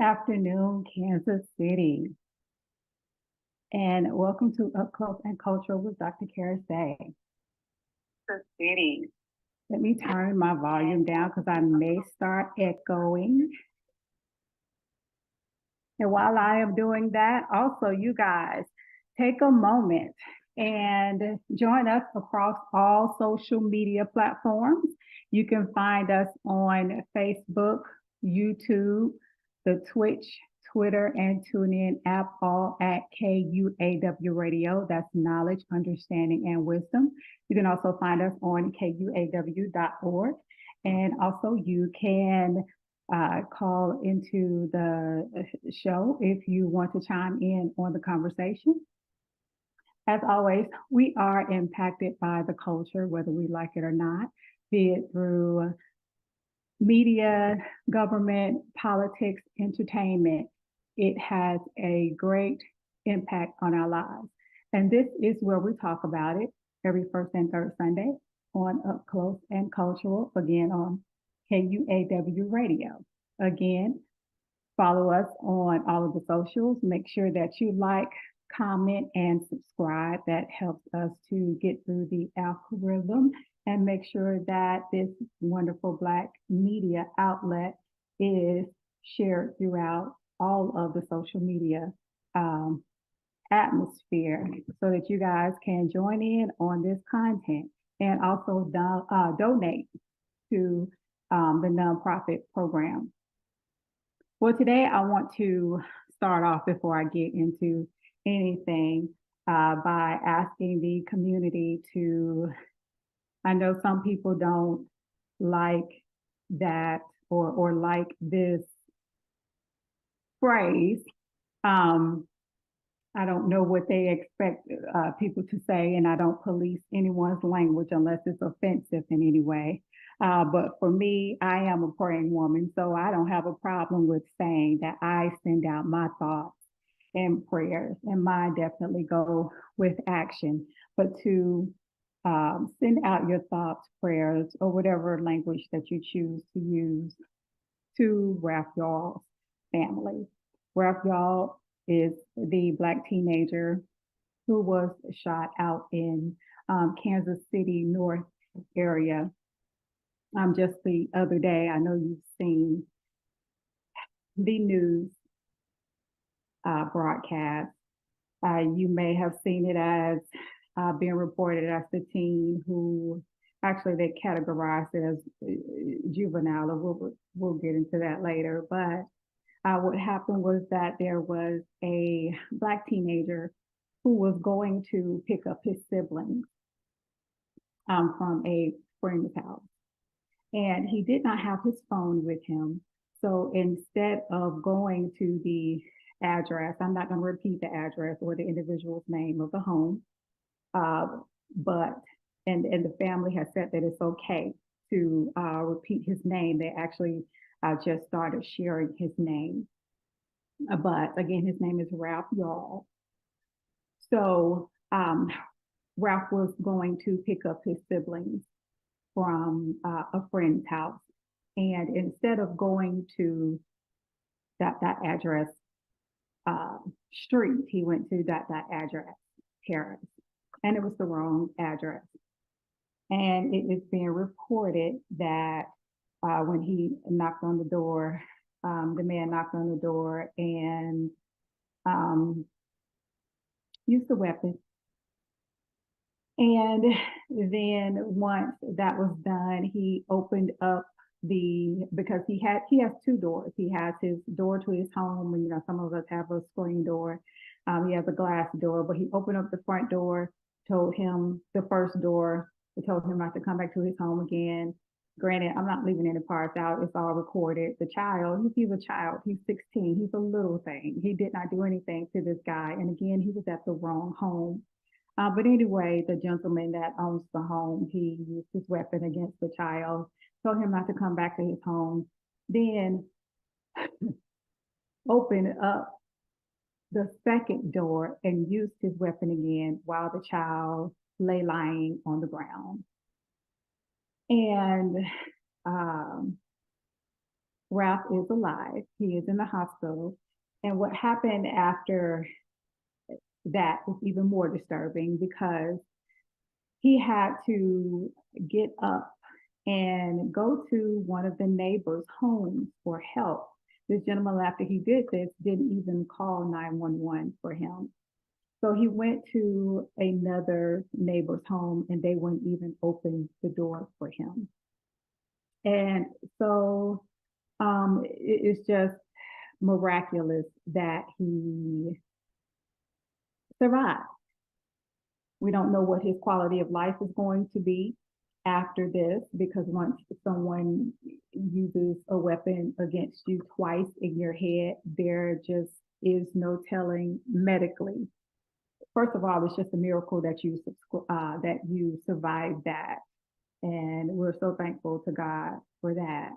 afternoon, Kansas City, and welcome to Up Close and Cultural with Dr. Kara Say. Kansas City. Let me turn my volume down because I may start echoing. And while I am doing that, also you guys take a moment and join us across all social media platforms. You can find us on Facebook, YouTube, the Twitch, Twitter, and TuneIn app, all at KUAW Radio. That's knowledge, understanding, and wisdom. You can also find us on KUAW.org. And also you can call into the show if you want to chime in on the conversation. As always, we are impacted by the culture, whether we like it or not, be it through media, government, politics, entertainment. It has a great impact on our lives. And this is where we talk about it every first and third Sunday on Up Close and Cultural, again on KUAW Radio. Again, follow us on all of the socials. Make sure that you like, comment, and subscribe. That helps us to get through the algorithm and make sure that this wonderful Black media outlet is shared throughout all of the social media atmosphere so that you guys can join in on this content and also donate to the nonprofit program. Well, today I want to start off before I get into anything by asking the community to, I know some people don't like that or like this phrase. I don't know what they expect people to say, and I don't police anyone's language unless it's offensive in any way. But for me, I am a praying woman, so I don't have a problem with saying that I send out my thoughts and prayers, and mine definitely go with action. But to send out your thoughts, prayers, or whatever language that you choose to use to Raphael's family. Raphael is the Black teenager who was shot out in Kansas City North area. Just the other day, I know you've seen the news broadcast. You may have seen it as being reported as the teen who actually they categorized it as juvenile. We'll get into that later. But what happened was that there was a Black teenager who was going to pick up his siblings from a friend's house. And he did not have his phone with him. So instead of going to the address, I'm not going to repeat the address or the individual's name of the home, but the family has said that it's okay to repeat his name. They actually just started sharing his name. But again, his name is Ralph Y'all. So Ralph was going to pick up his siblings from a friend's house. And instead of going to that address street, he went to that address terrace. And it was the wrong address. And it is being reported that when he knocked on the door, the man knocked on the door and used the weapon. And then once that was done, he opened up because he has two doors. He has his door to his home, and some of us have a screen door. He has a glass door, but he opened up the front door, told him the first door, he told him not to come back to his home again. Granted, I'm not leaving any parts out. It's all recorded. The child, he's a child. He's 16. He's a little thing. He did not do anything to this guy. And again, he was at the wrong home. But anyway, the gentleman that owns the home, he used his weapon against the child, told him not to come back to his home, then opened up the second door and used his weapon again while the child lay lying on the ground. And Ralph is alive. He is in the hospital. And what happened after that is even more disturbing because he had to get up and go to one of the neighbors' homes for help. This gentleman, after he did this, didn't even call 911 for him. So he went to another neighbor's home and they wouldn't even open the door for him. And so it's just miraculous that he survived. We don't know what his quality of life is going to be after this because once someone uses a weapon against you twice in your head, there just is no telling medically. First of all, it's just a miracle that you survived that, and we're so thankful to God for that.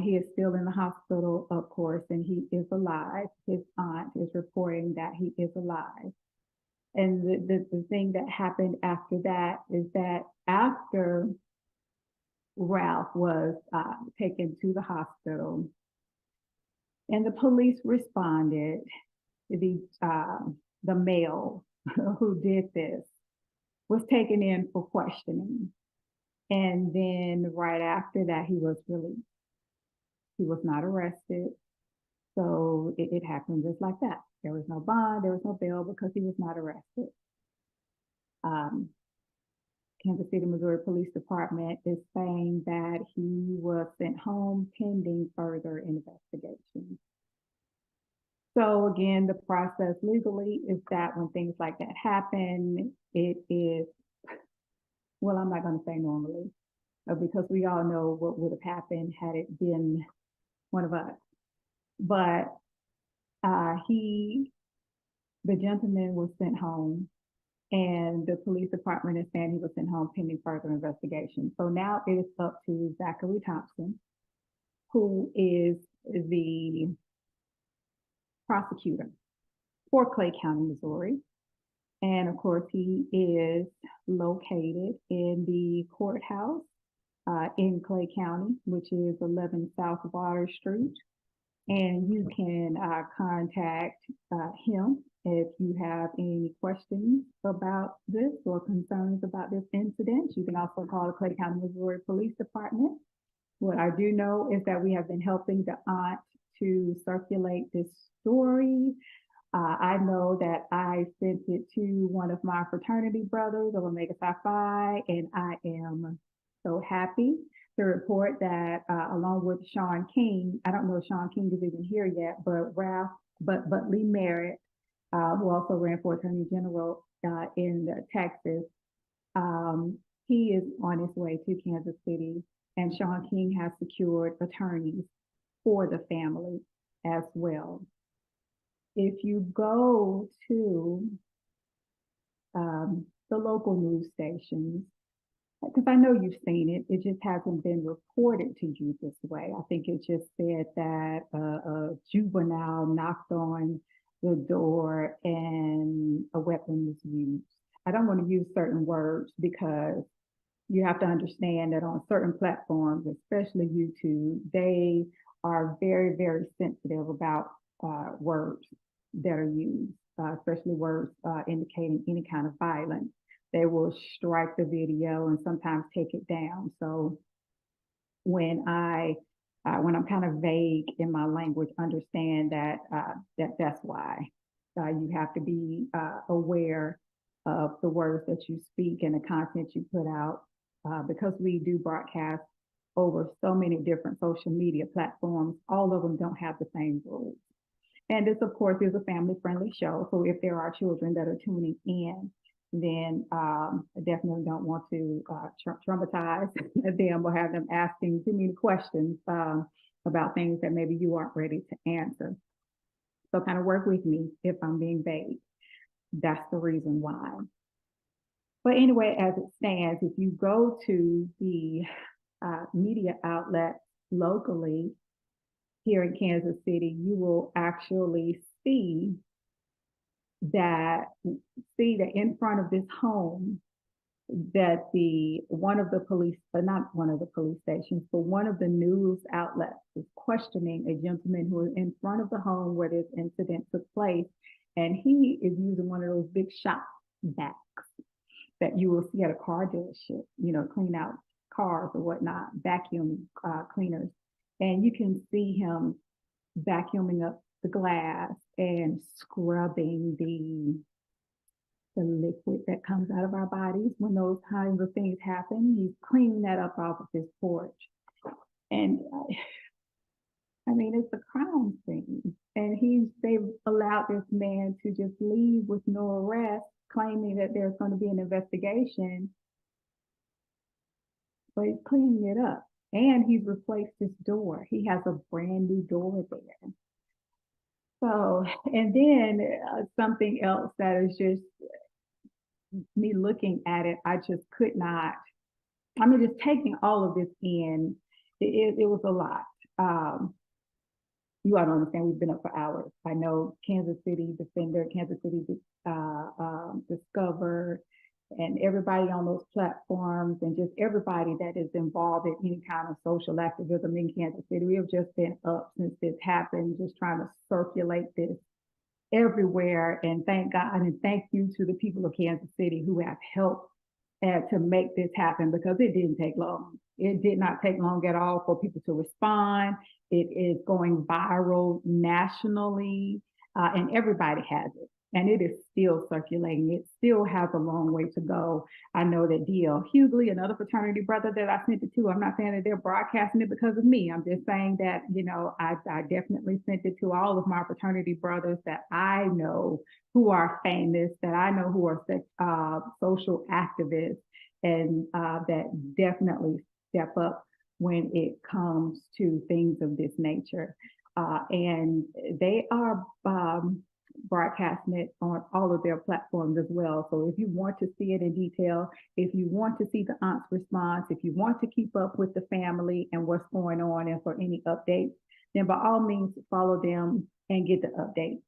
He is still in the hospital, of course, and he is alive. His aunt is reporting that he is alive. And the thing that happened after that is that after Ralph was taken to the hospital and the police responded, the male who did this was taken in for questioning. And then right after that, he was released. He was not arrested. So it happened just like that. There was no bond, there was no bail because he was not arrested. Um, Kansas City, Missouri Police Department is saying that he was sent home pending further investigation. So again, the process legally is that when things like that happen, it is, well, I'm not going to say normally, because we all know what would have happened had it been one of us. But the gentleman was sent home, and the police department is saying he was sent home pending further investigation. So now it is up to Zachary Thompson, who is the prosecutor for Clay County, Missouri. And of course, he is located in the courthouse in Clay County, which is 11 South Water Street. And you can contact him if you have any questions about this or concerns about this incident. You can also call the Clay County, Missouri Police Department. What I do know is that we have been helping the aunt to circulate this story. I know that I sent it to one of my fraternity brothers of Omega Psi Phi, and I am so happy to report that along with Sean King, I don't know if Sean King is even here yet, but Lee Merritt, who also ran for Attorney General in Texas, he is on his way to Kansas City, and Sean King has secured attorneys for the family as well. If you go to the local news stations, because I know you've seen it, it just hasn't been reported to you this way. I think it just said that a juvenile knocked on the door and a weapon was used. I don't want to use certain words because you have to understand that on certain platforms, especially YouTube, they are very, very sensitive about words that are used, especially words indicating any kind of violence. They will strike the video and sometimes take it down. So when I'm kind of vague in my language, understand that that's why you have to be aware of the words that you speak and the content you put out, because we do broadcast over so many different social media platforms. All of them don't have the same rules. And this, of course, is a family-friendly show. So if there are children that are tuning in, then I definitely don't want to traumatize them or have them asking too many questions about things that maybe you aren't ready to answer. So kind of work with me if I'm being vague. That's the reason why. But anyway, as it stands, if you go to the media outlets locally here in Kansas City, you will actually see that in front of this home that the one of the police, but not one of the police stations, but one of the news outlets is questioning a gentleman who was in front of the home where this incident took place, and he is using one of those big shop vacs that you will see at a car dealership, clean out cars or whatnot, vacuum cleaners, and you can see him vacuuming up the glass and scrubbing the liquid that comes out of our bodies when those kinds of things happen. He's cleaning that up off of his porch. And I mean, it's a crime scene. And they've allowed this man to just leave with no arrest, claiming that there's going to be an investigation, but he's cleaning it up. And he's replaced his door. He has a brand new door there. So, and then something else that is just me looking at it, I just could not. I mean, just taking all of this in, it was a lot. You ought to understand, we've been up for hours. I know Kansas City Defender, Kansas City Discover, and everybody on those platforms, and just everybody that is involved in any kind of social activism in Kansas City. We have just been up since this happened, just trying to circulate this everywhere. And thank God and thank you to the people of Kansas City who have helped to make this happen, because it didn't take long. It did not take long at all for people to respond. It is going viral nationally, and everybody has it. And it is still circulating. It still has a long way to go. I know that D.L. Hughley, another fraternity brother that I sent it to, I'm not saying that they're broadcasting it because of me. I'm just saying that, I definitely sent it to all of my fraternity brothers that I know who are famous, that I know who are social activists, and that definitely step up when it comes to things of this nature. And they are broadcasting it on all of their platforms as well. So if you want to see it in detail, if you want to see the aunt's response, if you want to keep up with the family and what's going on, and for any updates, then by all means follow them and get the updates.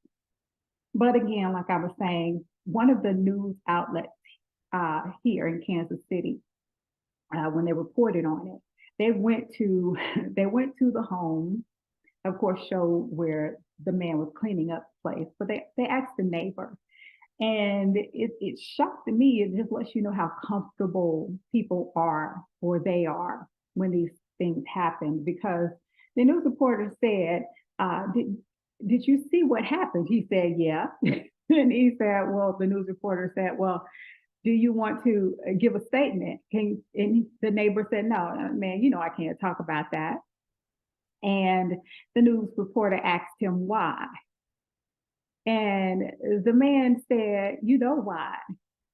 But again, like I was saying, one of the news outlets here in Kansas City, when they reported on it, they went to the home, of course, showed where the man was cleaning up the place, but they asked the neighbor, and it shocked me. It just lets you know how comfortable people are, or they are, when these things happen, because the news reporter said, did you see what happened? He said, yeah. And he said, well, the news reporter said, well, do you want to give a statement? And the neighbor said, no, man, I can't talk about that. And the news reporter asked him why. And the man said, you know why?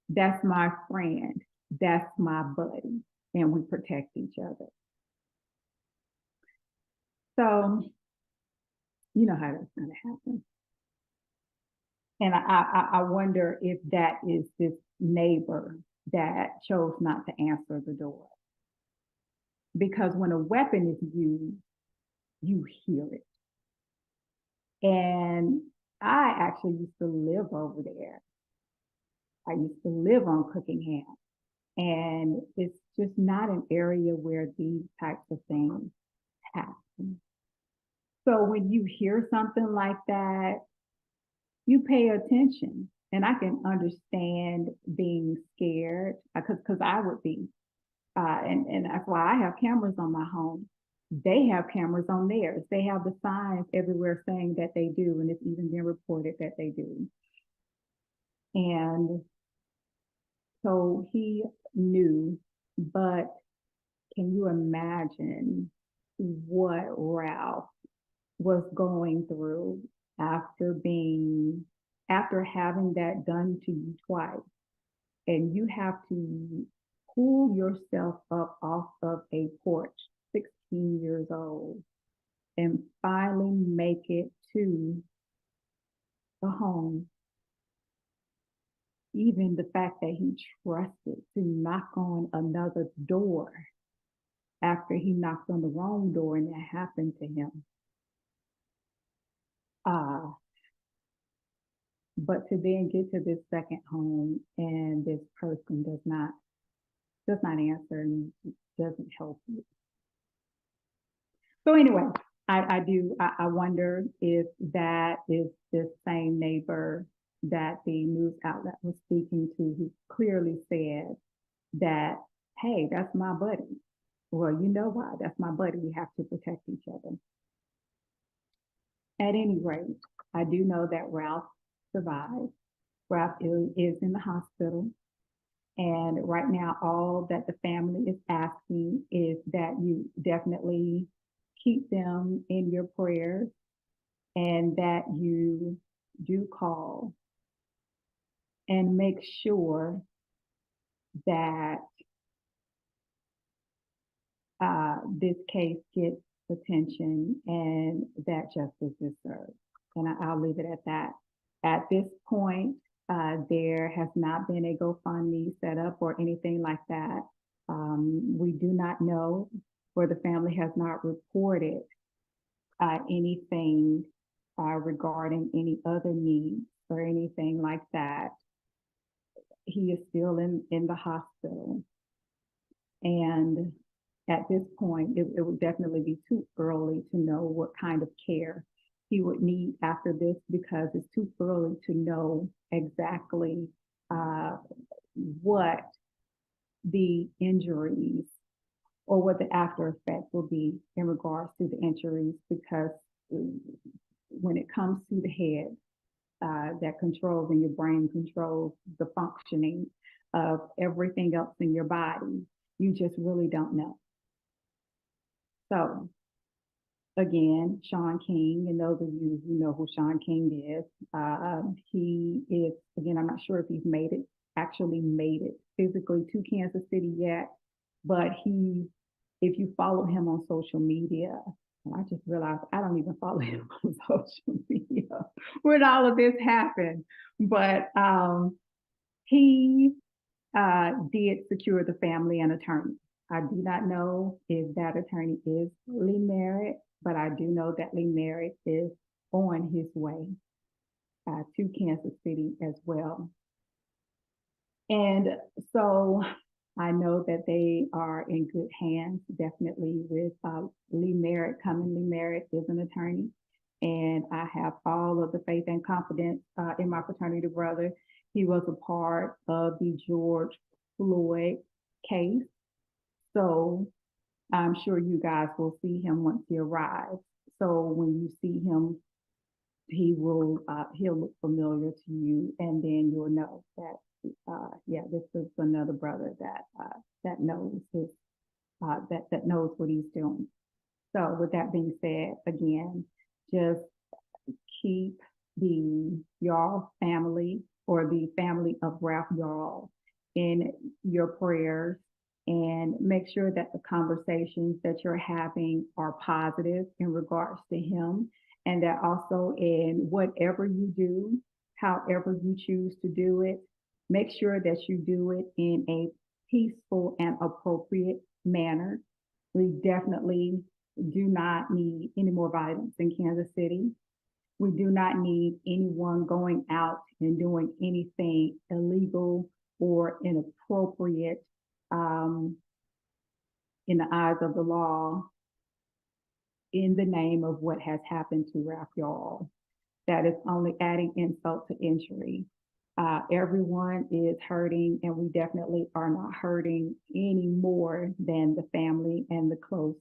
That's my friend. That's my buddy. And we protect each other. So, you know how that's going to happen. And I wonder if that is this neighbor that chose not to answer the door. Because when a weapon is used, you hear it. And I actually used to live over there. I used to live on Cookingham. And it's just not an area where these types of things happen. So when you hear something like that, you pay attention. And I can understand being scared, because I would be. And that's why I have cameras on my home. They have cameras on theirs. They have the signs everywhere saying that they do, and it's even been reported that they do. And so he knew, but can you imagine what Ralph was going through after having that done to you twice? And you have to pull yourself up off of a porch, 16 years old, and finally make it to the home. Even the fact that he trusted to knock on another door after he knocked on the wrong door and that happened to him. But to then get to this second home and this person does not does not answer and doesn't help you. So anyway, I wonder if that is the same neighbor that the news outlet was speaking to, who clearly said that, hey, that's my buddy. Well, you know why? That's my buddy. We have to protect each other. At any rate, I do know that Ralph survived. Ralph is in the hospital. And right now, all that the family is asking is that you definitely keep them in your prayers and that you do call and make sure that this case gets attention and that justice is served. And I'll leave it at that. At this point, there has not been a GoFundMe set up or anything like that. We do not know, or the family has not reported anything regarding any other needs or anything like that. He is still in the hospital. And at this point, it would definitely be too early to know what kind of care he would need after this, because it's too early to know exactly what the injuries or what the after effect will be in regards to the injuries, because when it comes to the head, that controls, and your brain controls the functioning of everything else in your body, you just really don't know. So again, Sean King, and those of you who know who Sean King is, he is, again, I'm not sure if he's actually made it physically to Kansas City yet, but if you follow him on social media, and I just realized I don't even follow him on social media when all of this happened, but he did secure the family an attorney. I do not know if that attorney is Lee Merritt, but I do know that Lee Merritt is on his way to Kansas City as well. And so I know that they are in good hands, definitely, with Lee Merritt coming. Lee Merritt is an attorney, and I have all of the faith and confidence in my fraternity brother. He was a part of the George Floyd case. So I'm sure you guys will see him once he arrives. So when you see him, he'll look familiar to you, and then you'll know that yeah, this is another brother that knows that knows what he's doing. So with that being said, again, just keep the Yarl family, or the family of Ralph Yarl, in your prayers, and make sure that the conversations that you're having are positive in regards to him, and that also in whatever you do, however you choose to do it, make sure that you do it in a peaceful and appropriate manner. We definitely do not need any more violence in Kansas City. We do not need anyone going out and doing anything illegal or inappropriate in the eyes of the law in the name of what has happened to Ralph Yarl. That is only adding insult to injury. Everyone is hurting, and we definitely are not hurting any more than the family and the close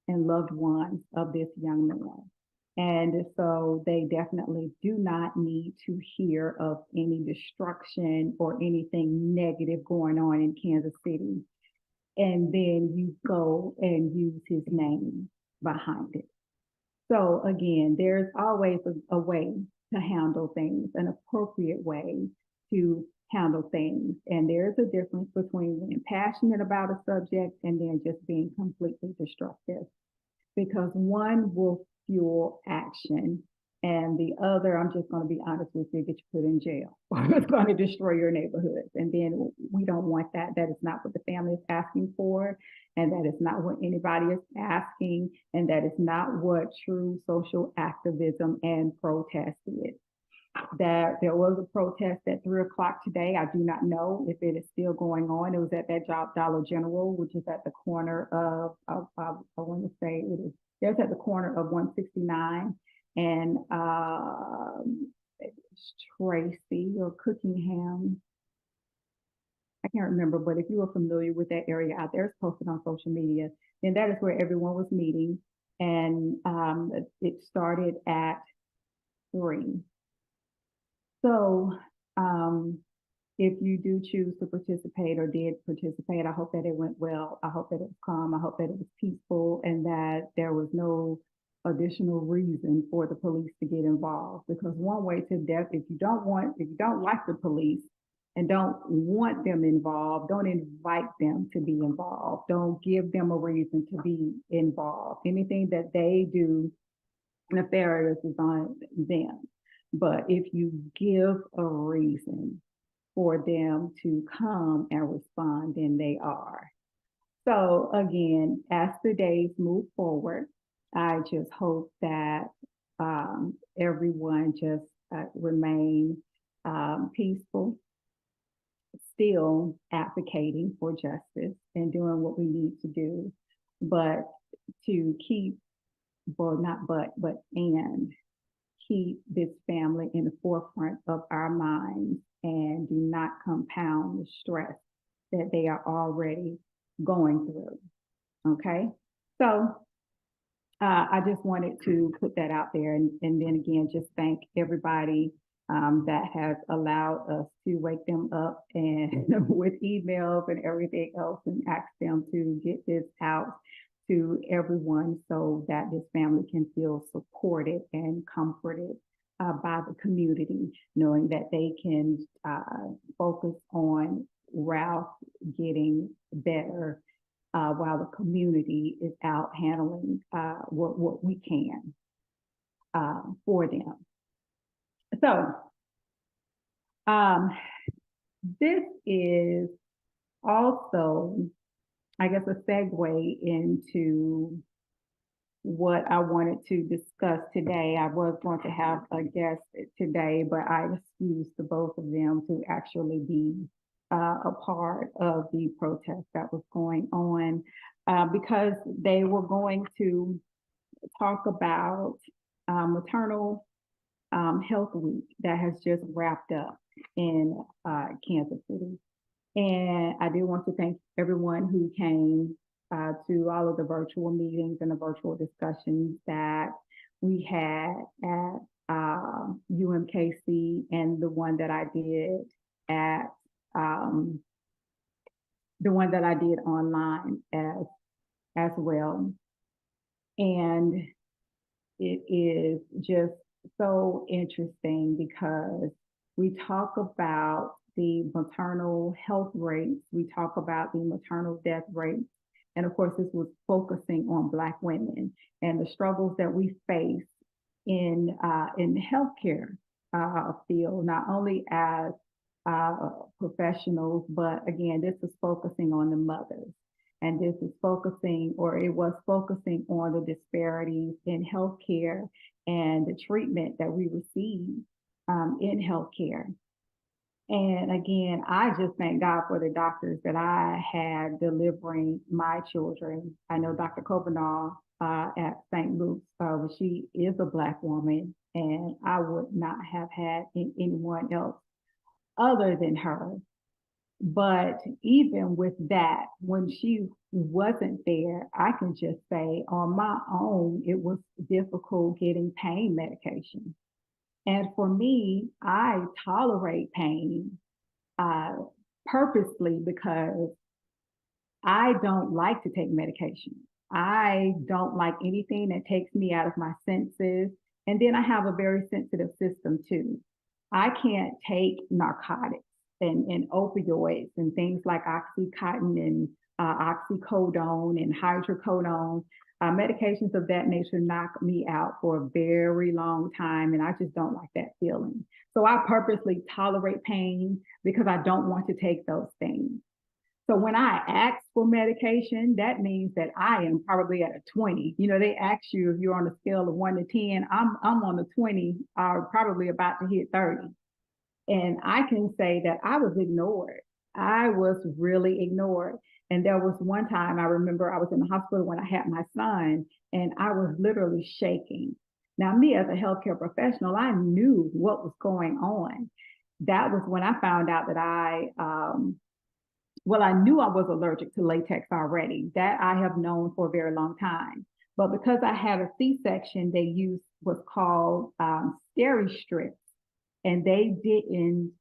and loved ones of this young man. And so they definitely do not need to hear of any destruction or anything negative going on in Kansas City. And then you go and use his name behind it. So again, there's always a way to handle things, an appropriate way to handle things. And there's a difference between being passionate about a subject and then just being completely destructive, because one will fuel action, and the other, I'm just going to be honest with you, get you put in jail, or it's going to destroy your neighborhoods. And then we don't want that. That is not what the family is asking for, and that is not what anybody is asking, and that is not what true social activism and protest is. that there was a protest at 3 o'clock today. I do not know if it is still going on. It was at that job Dollar General, which is at the corner I want to say it is, there's at the corner of 169 and Tracy or Cookingham. I can't remember, but if you are familiar with that area out there, it's posted on social media, then that is where everyone was meeting. And it started at 3. So if you do choose to participate or did participate, I hope that it went well. I hope that it was calm. I hope that it was peaceful and that there was no additional reason for the police to get involved. Because one way to death, if you don't like the police and don't want them involved, don't invite them to be involved. Don't give them a reason to be involved. Anything that they do nefarious is on them. But if you give a reason for them to come and respond, then they are. So again, as the days move forward, I just hope that everyone just remain peaceful, still advocating for justice and doing what we need to do, but to keep, well, not but and keep this family in the forefront of our minds and do not compound the stress that they are already going through. Okay. So I just wanted to put that out there. And then again, just thank everybody that has allowed us to wake them up and with emails and everything else and ask them to get this out to everyone so that this family can feel supported and comforted by the community, knowing that they can focus on Ralph getting better while the community is out handling what we can for them. So this is also, I guess, a segue into what I wanted to discuss today. I was going to have a guest today, but I excused the both of them to actually be a part of the protest that was going on because they were going to talk about maternal health week that has just wrapped up in Kansas City. And I do want to thank everyone who came to all of the virtual meetings and the virtual discussions that we had at UMKC and the one that I did at the one that I did online as well. And it is just so interesting because we talk about the maternal health rates, we talk about the maternal death rates, and of course this was focusing on Black women and the struggles that we face in the healthcare field, not only as professionals, but again, this is focusing on the mothers. And this is focusing, or it was focusing on the disparities in healthcare and the treatment that we receive in healthcare. And again, I just thank God for the doctors that I had delivering my children. I know Dr. Kovanall at St. Luke's, she is a Black woman, and I would not have had anyone else other than her. But even with that, when she wasn't there, I can just say on my own, it was difficult getting pain medication. And for me, I tolerate pain purposely because I don't like to take medication. I don't like anything that takes me out of my senses. And then I have a very sensitive system too. I can't take narcotics and opioids and things like Oxycontin and oxycodone and hydrocodone. Medications of that nature knock me out for a very long time, and I just don't like that feeling. So I purposely tolerate pain because I don't want to take those things. So when I ask for medication, that means that I am probably at a 20. You know, they ask you if you're on a scale of 1 to 10. I'm on a 20, probably about to hit 30. And I can say that I was ignored. I was really ignored. And there was one time I remember I was in the hospital when I had my son, and I was literally shaking. Now, me as a healthcare professional, I knew what was going on. That was when I found out that well, I knew I was allergic to latex already. That I have known for a very long time. But because I had a C-section, they used what's called steri strips, and they didn't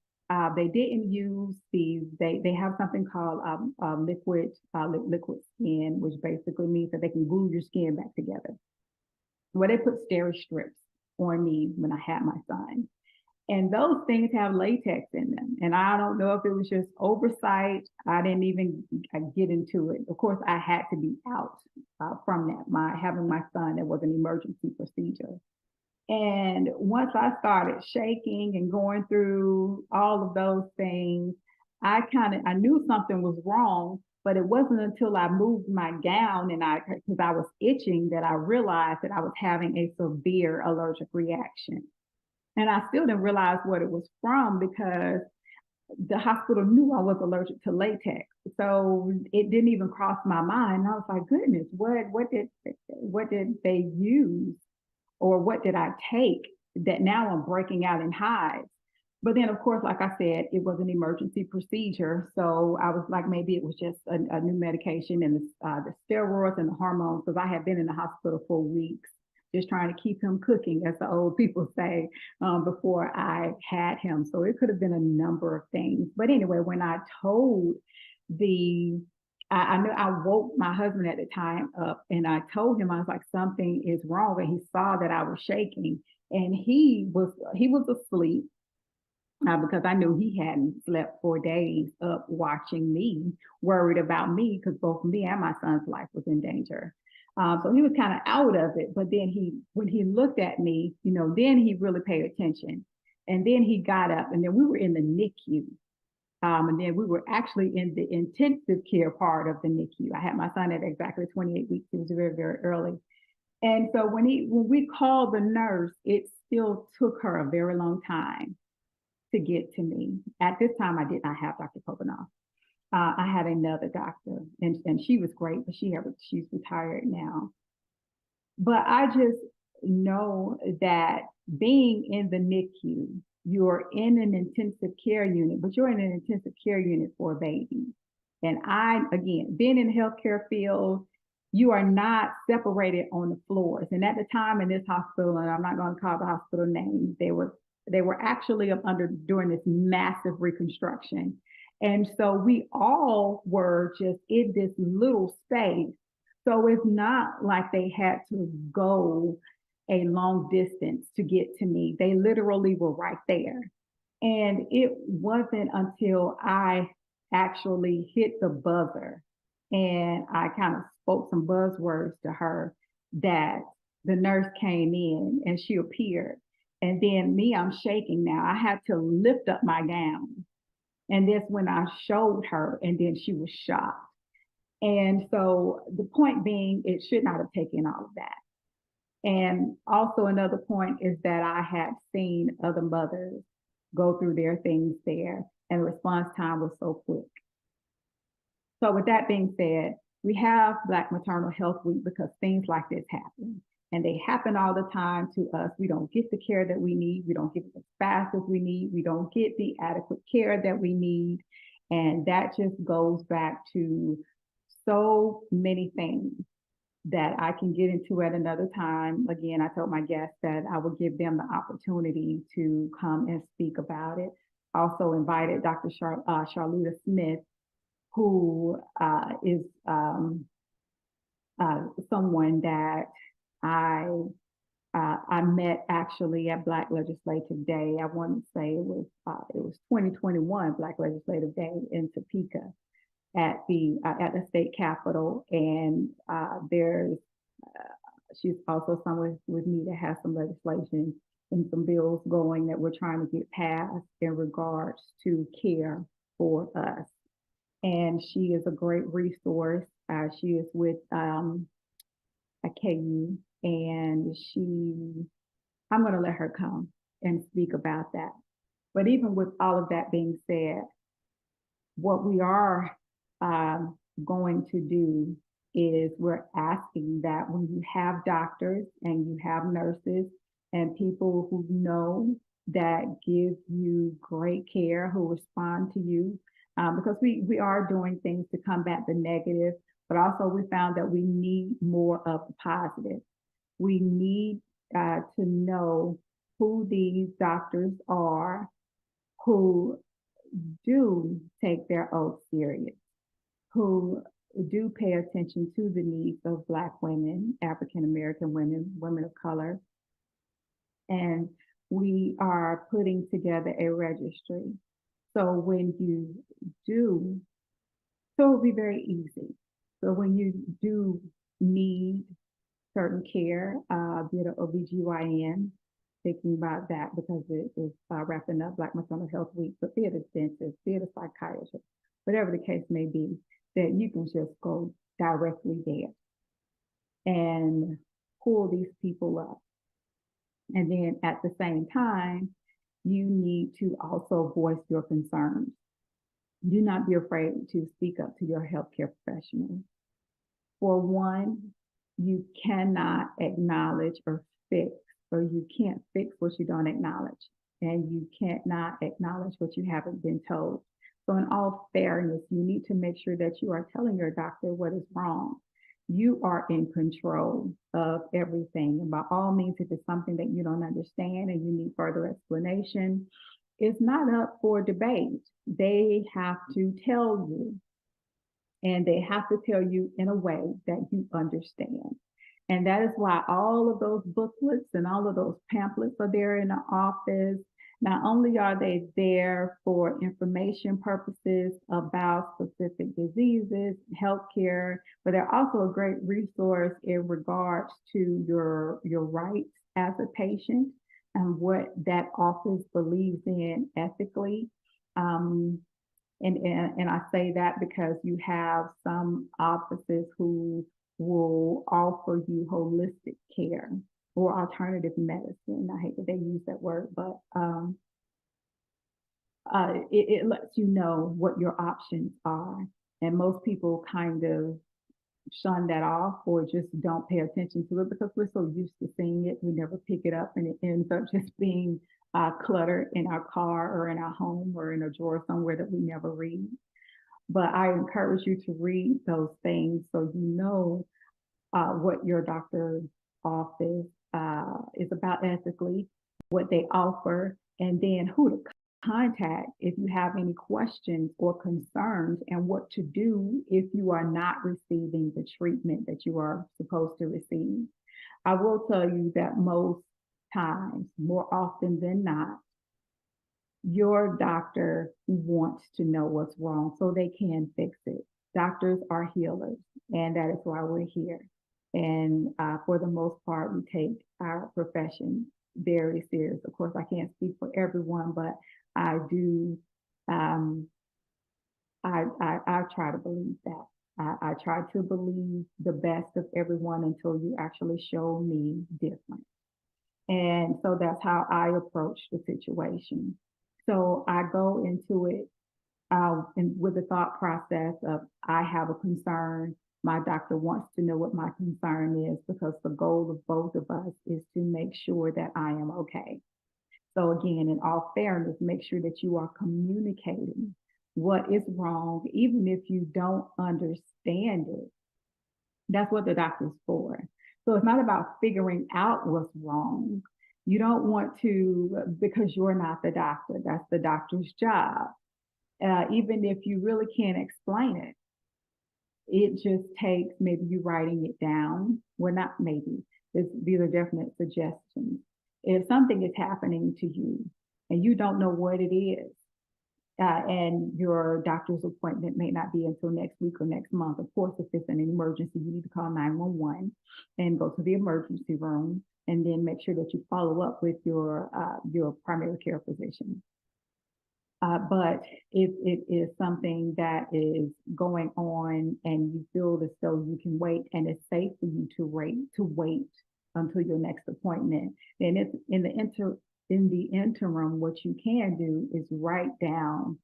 use these. They have something called liquid skin, which basically means that they can glue your skin back together. Well, they put steri strips on me when I had my son. And those things have latex in them. And I don't know if it was just oversight. I didn't even get into it. Of course, I had to be out from that. Having my son, it was an emergency procedure. And once I started shaking and going through all of those things, I knew something was wrong, but it wasn't until I moved my gown and because I was itching, that I realized that I was having a severe allergic reaction. And I still didn't realize what it was from because the hospital knew I was allergic to latex. So it didn't even cross my mind. I was like, goodness, what did they use, or what did I take that now I'm breaking out in hives? But then, of course, like I said, it was an emergency procedure. So I was like, maybe it was just a new medication and the steroids and the hormones, because I had been in the hospital for weeks, just trying to keep him cooking, as the old people say, before I had him. So it could have been a number of things. But anyway, when I told the I knew I woke my husband at the time up, and I told him, I was like, something is wrong. And he saw that I was shaking, and he was asleep, because I knew he hadn't slept for days up watching me, worried about me, because both me and my son's life was in danger. So he was kind of out of it. But then when he looked at me, then he really paid attention. And then he got up, and then we were in the NICU. And then we were actually in the intensive care part of the NICU. I had my son at exactly 28 weeks. It was very, very early. And so when we called the nurse, it still took her a very long time to get to me. At this time, I did not have Dr. Kopanoff. I had another doctor, and she was great, but she's retired now. But I just know that being in the NICU, you're in an intensive care unit, but you're in an intensive care unit for a baby. And again, being in the healthcare field, you are not separated on the floors. And at the time in this hospital, and I'm not going to call the hospital name, they were actually during this massive reconstruction. And so we all were just in this little space. So it's not like they had to go a long distance to get to me. They literally were right there. And it wasn't until I actually hit the buzzer and I kind of spoke some buzzwords to her that the nurse came in and she appeared. And then I'm shaking now. I had to lift up my gown. And that's when I showed her, and then she was shocked. And so the point being, it should not have taken all of that. And also another point is that I had seen other mothers go through their things there, and the response time was so quick. So with that being said, we have Black Maternal Health Week because things like this happen. And they happen all the time to us. We don't get the care that we need. We don't get it as fast as we need. We don't get the adequate care that we need. And that just goes back to so many things that I can get into at another time. Again, I told my guests that I would give them the opportunity to come and speak about it. Also invited Dr. Charlita Smith, who is someone that I met actually at Black Legislative Day. I want to say it was 2021 Black Legislative Day in Topeka at the state capitol, and she's also someone with me that has some legislation and some bills going that we're trying to get passed in regards to care for us. and she is a great resource. She is with a KU, and I'm going to let her come and speak about that. But even with all of that being said, what we are going to do is we're asking that when you have doctors and you have nurses and people who know that give you great care, who respond to you, because we are doing things to combat the negative, but also we found that we need more of the positive. We need to know who these doctors are who do take their oath serious, who do pay attention to the needs of Black women, African American women, women of color. And we are putting together a registry. So when you do, so it'll be very easy. So when you do need certain care, be it an OBGYN, thinking about that because it is wrapping up Black Mental Health Week, but be it a dentist, be it a psychiatrist, whatever the case may be, that you can just go directly there and pull these people up. And then at the same time, you need to also voice your concerns. Do not be afraid to speak up to your healthcare professional. For one, you cannot acknowledge or fix, or you can't fix what you don't acknowledge, and you cannot acknowledge what you haven't been told. So, in all fairness, you need to make sure that you are telling your doctor what is wrong. You are in control of everything. And by all means, if it's something that you don't understand and you need further explanation, it's not up for debate. They have to tell you, and they have to tell you in a way that you understand. And that is why all of those booklets and all of those pamphlets are there in the office. Not only are they there for information purposes about specific diseases, healthcare, but they're also a great resource in regards to your rights as a patient and what that office believes in ethically. Um, and I say that because you have some offices who will offer you holistic care or alternative medicine. I hate that they use that word, but it lets you know what your options are. And most people kind of shun that off or just don't pay attention to it because we're so used to seeing it. We never pick it up and it ends up just being clutter in our car or in our home or in a drawer somewhere that we never read. But I encourage you to read those things so you know what your doctor's office is about ethically, what they offer, and then who to contact if you have any questions or concerns, and what to do if you are not receiving the treatment that you are supposed to receive. I will tell you that most times, more often than not, your doctor wants to know what's wrong so they can fix it. Doctors are healers, and that is why we're here. And for the most part, we take our profession very serious. Of course, I can't speak for everyone, but I do. Um, I try to believe that. I try to believe the best of everyone until you actually show me different. And so that's how I approach the situation. So I go into it and with the thought process of I have a concern. My doctor wants to know what my concern is because the goal of both of us is to make sure that I am okay. So again, in all fairness, make sure that you are communicating what is wrong, even if you don't understand it. That's what the doctor's for. So it's not about figuring out what's wrong. You don't want to, because you're not the doctor, that's the doctor's job. Even if you really can't explain it, it just takes maybe you writing it down. Well, not maybe, these are definite suggestions. If something is happening to you and you don't know what it is, and your doctor's appointment may not be until next week or next month. Of course, if it's an emergency, you need to call 911 and go to the emergency room, and then make sure that you follow up with your primary care physician. But if it is something that is going on and you feel as though you can wait and it's safe for you to wait until your next appointment, then it's in the interim, what you can do is write down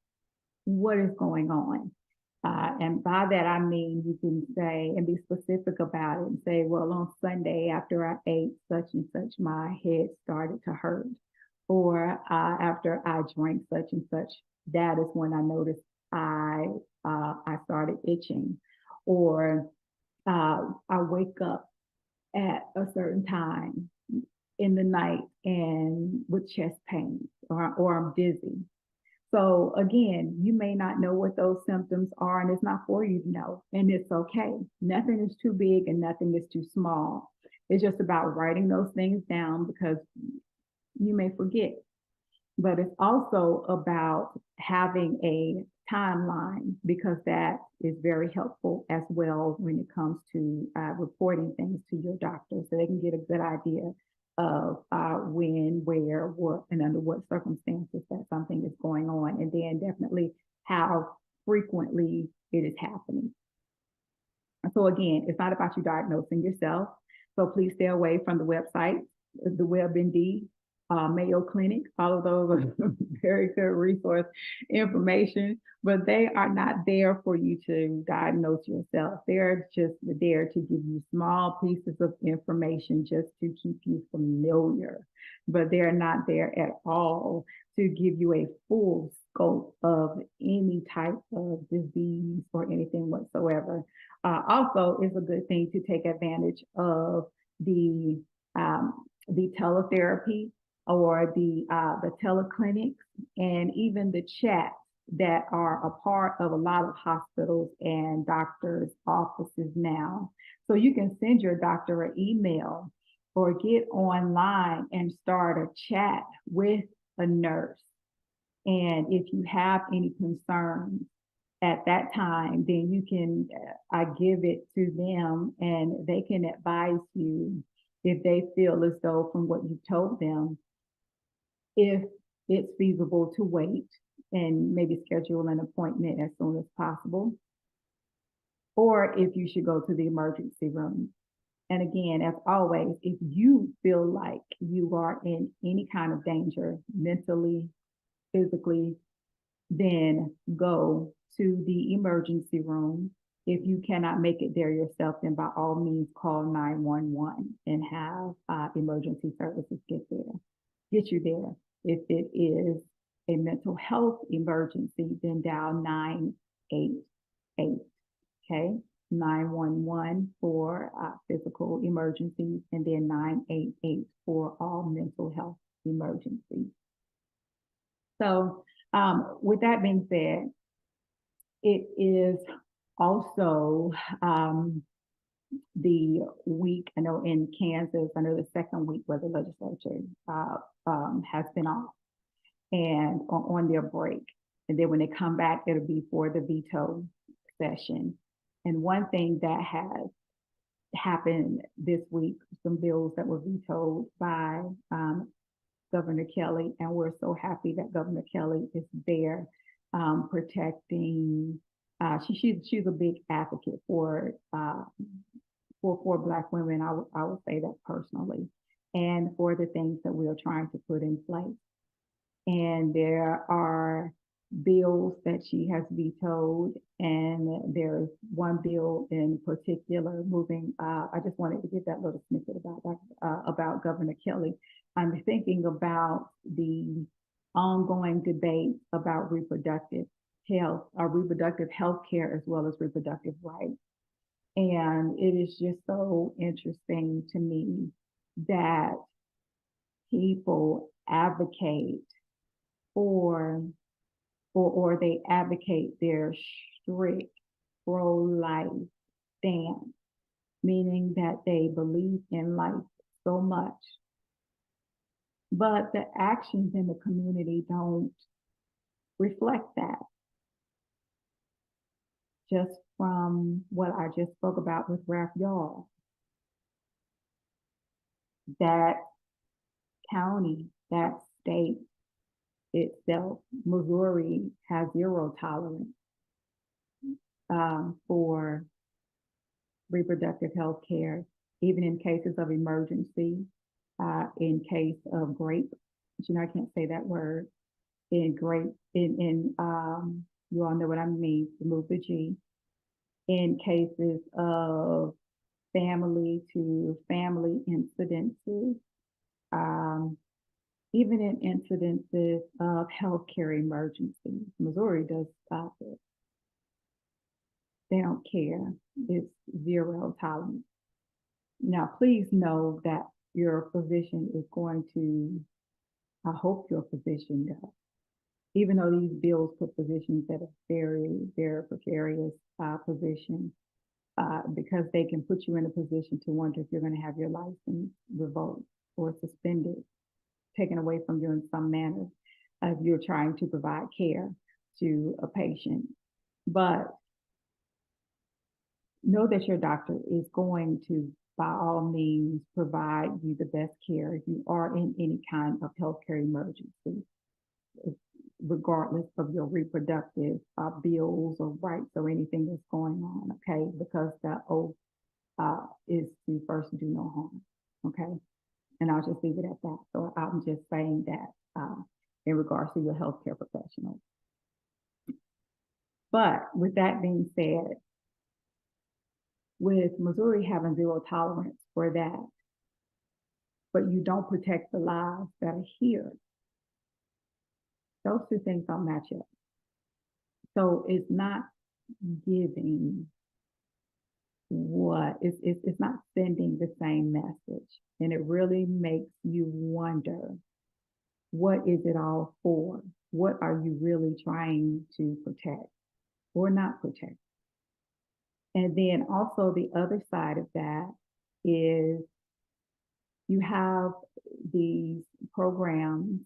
what is going on. And by that, I mean, you can say and be specific about it and say, well, on Sunday after I ate such and such, my head started to hurt. Or after I drank such and such, that is when I noticed I I started itching. Or I wake up at a certain time in the night and with chest pains, or I'm dizzy. So again, you may not know what those symptoms are, and it's not for you to know, and it's okay. Nothing is too big and nothing is too small. It's just about writing those things down because you may forget. But it's also about having a timeline because that is very helpful as well when it comes to reporting things to your doctor so they can get a good idea of when, where, what, and under what circumstances that something is going on, and then definitely how frequently it is happening. So again, it's not about you diagnosing yourself. So please stay away from the website, the WebMD, Mayo Clinic. All of those are very good resource information, but they are not there for you to diagnose yourself. They're just there to give you small pieces of information just to keep you familiar, but they're not there at all to give you a full scope of any type of disease or anything whatsoever. Also, it's a good thing to take advantage of the the teletherapy or the teleclinics and even the chats that are a part of a lot of hospitals and doctors' offices now. So you can send your doctor an email or get online and start a chat with a nurse. And if you have any concerns at that time, then you can I give it to them and they can advise you if they feel as though from what you told them, if it's feasible to wait and maybe schedule an appointment as soon as possible, or if you should go to the emergency room. And again, as always, if you feel like you are in any kind of danger, mentally, physically, then go to the emergency room. If you cannot make it there yourself, then by all means call 911 and have emergency services get you there. If it is a mental health emergency, then dial 988. Okay, 911 for physical emergencies, and then 988 for all mental health emergencies. So, with that being said, it is also the week, I know in Kansas, I know the second week where the legislature has been off and on their break. And then when they come back, it'll be for the veto session. And one thing that has happened this week, some bills that were vetoed by Governor Kelly, and we're so happy that Governor Kelly is there protecting. She's a big advocate for Black women. I would say that personally, and for the things that we are trying to put in place. And there are bills that she has vetoed, and there's one bill in particular moving. I just wanted to give that little snippet about Governor Kelly. I'm thinking about the ongoing debate about reproductive health care as well as reproductive rights. And it is just so interesting to me that people advocate for or they advocate their strict pro-life stance, meaning that they believe in life so much, but the actions in the community don't reflect that. Just from what I just spoke about with Raphael, that county, that state itself, Missouri has zero tolerance for reproductive health care, even in cases of emergency, in case of grape. I can't say that word. In grape, you all know what I mean, remove the G. In cases of family to family incidences, um, even in incidences of healthcare emergencies. Missouri does stop it. They don't care. It's zero tolerance. Now, please know that your physician is going to, I hope your physician does, even though these bills put physicians at a very, very precarious position, because they can put you in a position to wonder if you're going to have your license revoked or suspended, taken away from you in some manner if you're trying to provide care to a patient. But know that your doctor is going to, by all means, provide you the best care if you are in any kind of healthcare emergency, regardless of your reproductive bills or rights or anything that's going on, okay? Because the oath is to first do no harm, okay? And I'll just leave it at that. So I'm just saying that in regards to your healthcare professional. But with that being said, with Missouri having zero tolerance for that, but you don't protect the lives that are here, those two things don't match up. So it's not giving it's not sending the same message. And it really makes you wonder, what is it all for? What are you really trying to protect or not protect? And then also the other side of that is you have these programs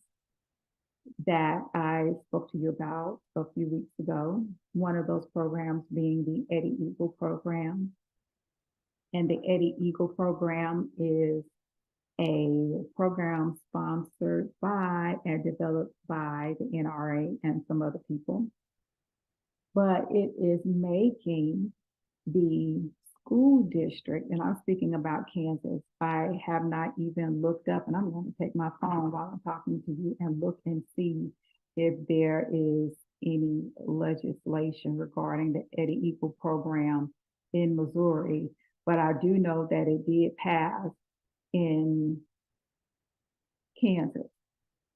that I spoke to you about a few weeks ago. One of those programs being the Eddie Eagle program. And the Eddie Eagle program is a program sponsored by and developed by the NRA and some other people. But it is making the school district, and I'm speaking about Kansas. I have not even looked up, and I'm going to take my phone while I'm talking to you and look and see if there is any legislation regarding the Eddie Eagle program in Missouri. But I do know that it did pass in Kansas,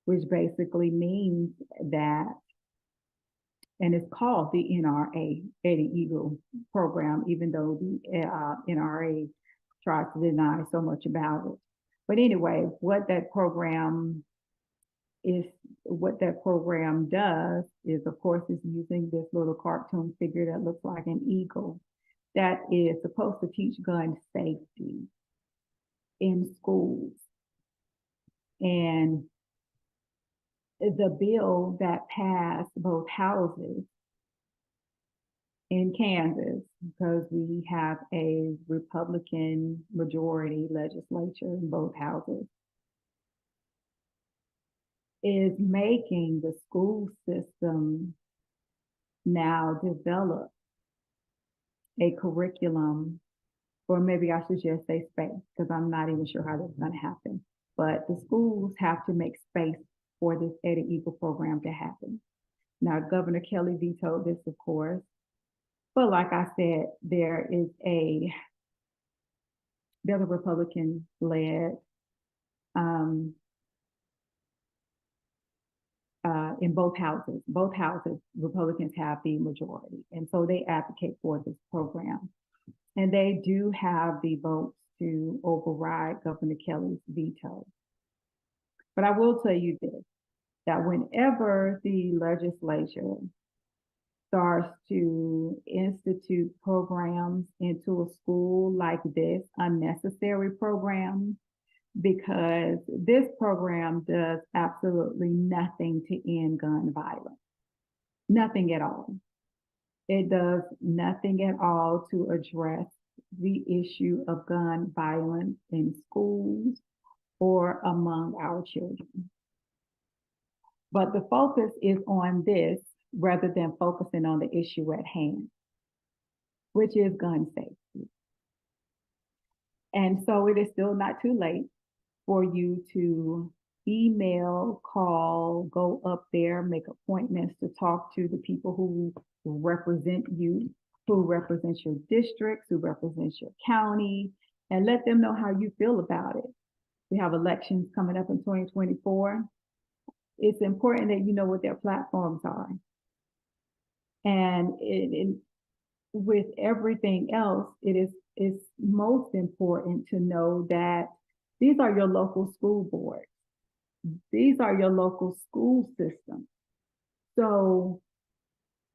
which basically means that, and it's called the NRA, Eddie Eagle program, even though the NRA tries to deny so much about it. But anyway, what that program does is, of course, is using this little cartoon figure that looks like an eagle that is supposed to teach gun safety in schools. And the bill that passed both houses in Kansas, because we have a Republican majority legislature in both houses, is making the school system now develop a curriculum, or maybe I should just say space, because I'm not even sure how that's going to happen. But the schools have to make space for this Eddie Eagle program to happen. Now, Governor Kelly vetoed this, of course. But like I said, there's a Republican-led in both houses. Both houses, Republicans have the majority. And so they advocate for this program. And they do have the votes to override Governor Kelly's veto. But I will tell you this, that whenever the legislature starts to institute programs into a school like this, unnecessary programs, because this program does absolutely nothing to end gun violence, nothing at all. It does nothing at all to address the issue of gun violence in schools or among our children. But the focus is on this rather than focusing on the issue at hand, which is gun safety. And so it is still not too late for you to email, call, go up there, make appointments to talk to the people who represent you, who represent your districts, who represents your county, and let them know how you feel about it. We have elections coming up in 2024. It's important that you know what their platforms are. And with everything else, it's most important to know that these are your local school boards. These are your local school systems. So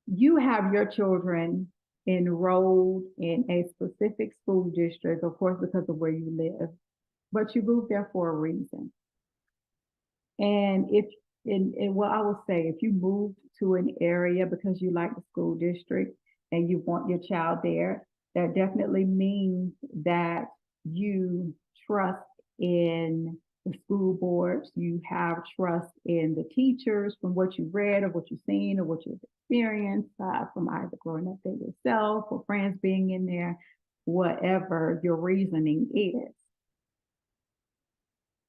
you have your children enrolled in a specific school district, of course, because of where you live, but you moved there for a reason. And what I will say, if you moved to an area because you like the school district and you want your child there, that definitely means that you trust in the school boards, you have trust in the teachers from what you've read or what you've seen or what you've experienced from either growing up there yourself or friends being in there, whatever your reasoning is.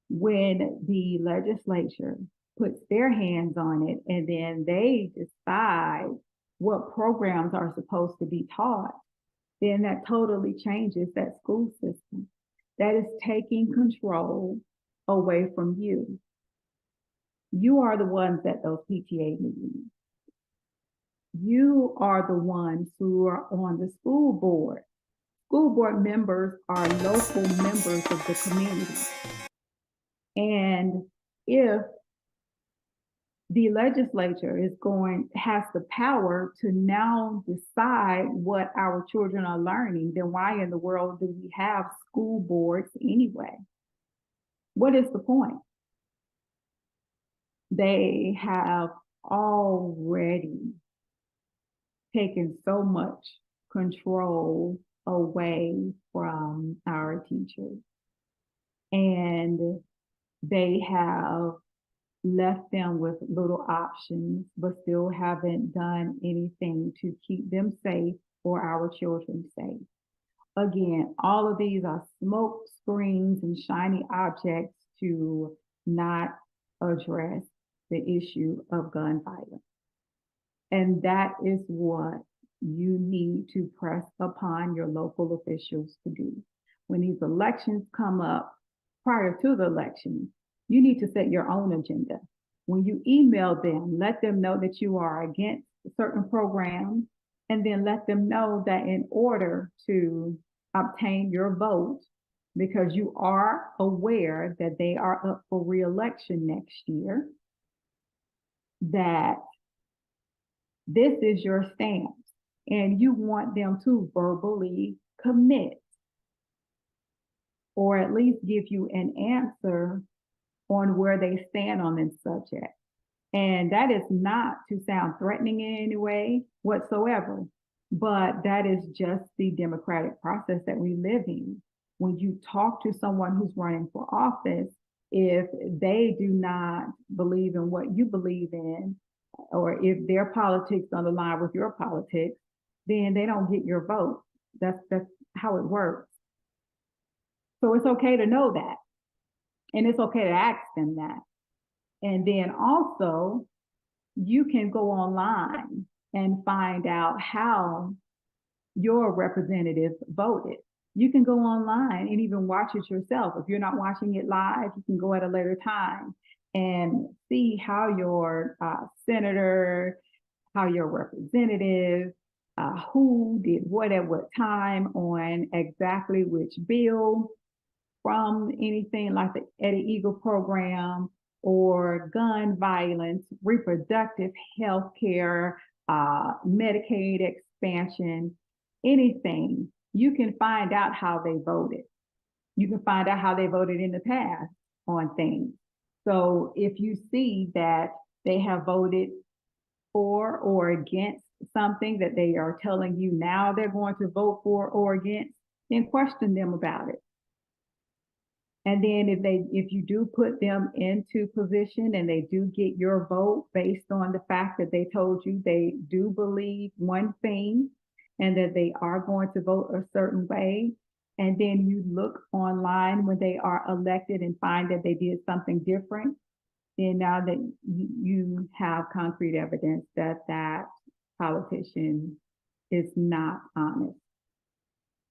When the legislature puts their hands on it and then they decide what programs are supposed to be taught, then that totally changes that school system. That is taking control away from you. You are the ones at those PTA meetings. You are the ones who are on the school board. School board members are local members of the community. And if the legislature has the power to now decide what our children are learning, then why in the world do we have school boards anyway? What is the point? They have already taken so much control away from our teachers. And they have left them with little options, but still haven't done anything to keep them safe or our children safe. Again, all of these are smoke screens and shiny objects to not address the issue of gun violence. And that is what you need to press upon your local officials to do. When these elections come up, prior to the election, you need to set your own agenda. When you email them, let them know that you are against certain programs, and then let them know that in order to obtain your vote, because you are aware that they are up for re-election next year, that this is your stance, and you want them to verbally commit or at least give you an answer on where they stand on this subject. And that is not to sound threatening in any way whatsoever, but that is just the democratic process that we live in. When you talk to someone who's running for office, if they do not believe in what you believe in, or if their politics don't align with your politics, then they don't get your vote. That's how it works. So it's okay to know that. And it's okay to ask them that. And then also, you can go online and find out how your representative voted. You can go online and even watch it yourself. If you're not watching it live, you can go at a later time and see how your senator, how your representative, who did what at what time on exactly which bill, from anything like the Eddie Eagle program or gun violence, reproductive health care, Medicaid expansion, anything. You can find out how they voted. You can find out how they voted in the past on things. So if you see that they have voted for or against something that they are telling you now they're going to vote for or against, then question them about it. And then if you do put them into position and they do get your vote based on the fact that they told you they do believe one thing and that they are going to vote a certain way, and then you look online when they are elected and find that they did something different, then now that you have concrete evidence that that politician is not honest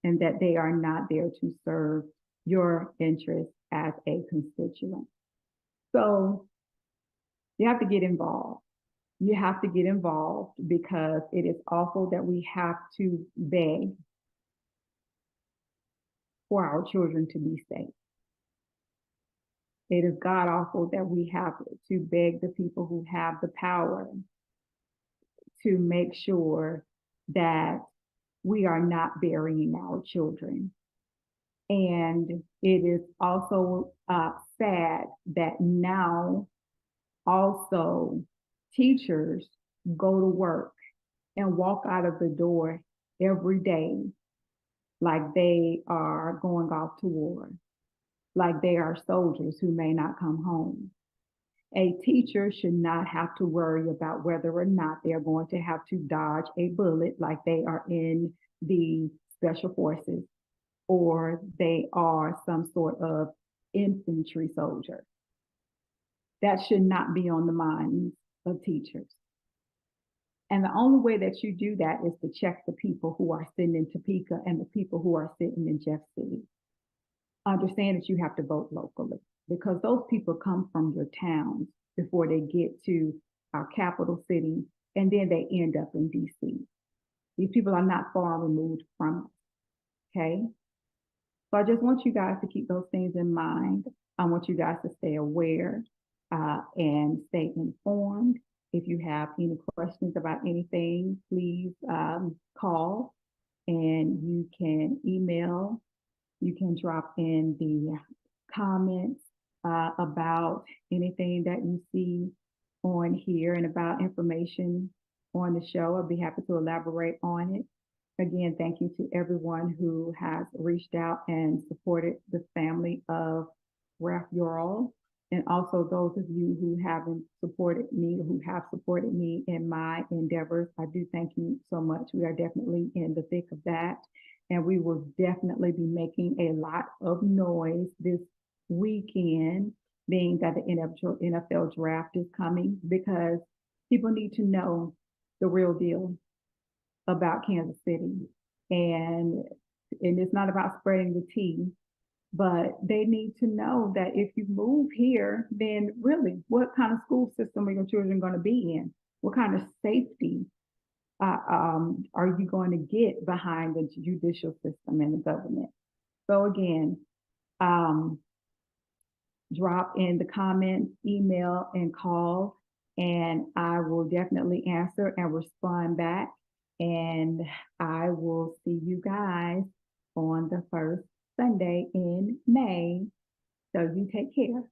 and that they are not there to serve your interests as a constituent. So you have to get involved. You have to get involved because it is awful that we have to beg for our children to be safe. It is god awful that we have to beg the people who have the power to make sure that we are not burying our children. And it is also sad that now also teachers go to work and walk out of the door every day like they are going off to war, like they are soldiers who may not come home. A teacher should not have to worry about whether or not they're going to have to dodge a bullet like they are in the special forces or they are some sort of infantry soldier. That should not be on the minds of teachers. And the only way that you do that is to check the people who are sitting in Topeka and the people who are sitting in Jeff City. Understand that you have to vote locally because those people come from your towns before they get to our capital city and then they end up in DC. These people are not far removed from us. Okay. So I just want you guys to keep those things in mind. I want you guys to stay aware and stay informed. If you have any questions about anything, please call and you can email. You can drop in the comments about anything that you see on here and about information on the show. I'd be happy to elaborate on it. Again, thank you to everyone who has reached out and supported the family of Ralph Ural, and also those of you who haven't supported me, who have supported me in my endeavors. I do thank you so much. We are definitely in the thick of that, and we will definitely be making a lot of noise this weekend, being that the NFL draft is coming, because people need to know the real deal about Kansas City. And it's not about spreading the tea, but they need to know that if you move here, then really, what kind of school system are your children going to be in? What kind of safety are you going to get behind the judicial system and the government? So again, drop in the comments, email, and call, and I will definitely answer and respond back. And I will see you guys on the first Sunday in May. So you take care.